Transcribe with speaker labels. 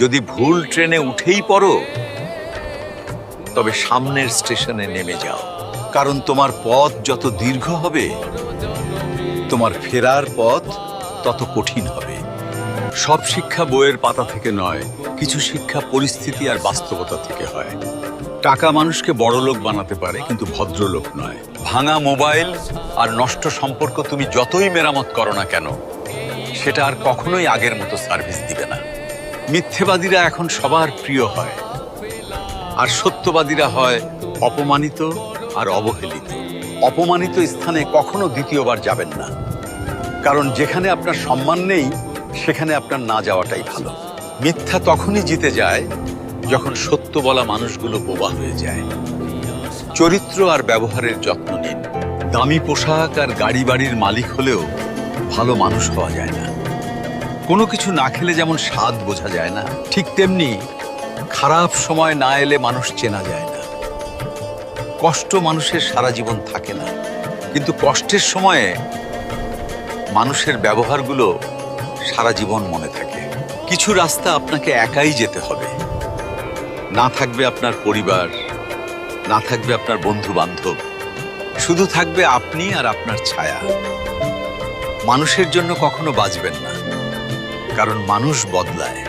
Speaker 1: যদি ভুল ট্রেনে উঠেই পড়ো তবে সামনের স্টেশনে নেমে যাও, কারণ তোমার পথ যত দীর্ঘ হবে তোমার ফেরার পথ তত কঠিন হবে। সব শিক্ষা বইয়ের পাতা থেকে নয়, কিছু শিক্ষা পরিস্থিতি আর বাস্তবতা থেকে হয়। টাকা মানুষকে বড়লোক বানাতে পারে, কিন্তু ভদ্রলোক নয়। ভাঙা মোবাইল আর নষ্ট সম্পর্ক তুমি যতই মেরামত করো না কেন, সেটা আর কখনোই আগের মতো সার্ভিস দিবে না। মিথ্যেবাদীরা এখন সবার প্রিয় হয়, আর সত্যবাদীরা হয় অপমানিত আর অবহেলিত। অপমানিত স্থানে কখনো দ্বিতীয়বার যাবেন না, কারণ যেখানে আপনার সম্মান নেই সেখানে আপনার না যাওয়াটাই ভালো। মিথ্যা তখনই জিতে যায় যখন সত্য বলা মানুষগুলো বোবা হয়ে যায়। চরিত্র আর ব্যবহারের যত্ন নিন। দামি পোশাক আর গাড়ি বাড়ির মালিক হলেও ভালো মানুষ হওয়া যায় না। কোনো কিছু না খেলে যেমন স্বাদ বোঝা যায় না, ঠিক তেমনি খারাপ সময় না এলে মানুষ চেনা যায় না। কষ্ট মানুষের সারা জীবন থাকে না, কিন্তু কষ্টের সময়ে মানুষের ব্যবহারগুলো সারা জীবন মনে থাকে। কিছু রাস্তা আপনাকে একাই যেতে হবে। না থাকবে আপনার পরিবার, না থাকবে আপনার বন্ধু বান্ধব, শুধু থাকবে আপনি আর আপনার ছায়া। মানুষের জন্য কখনো বাঁচবেন না, কারণ মানুষ বদলায়।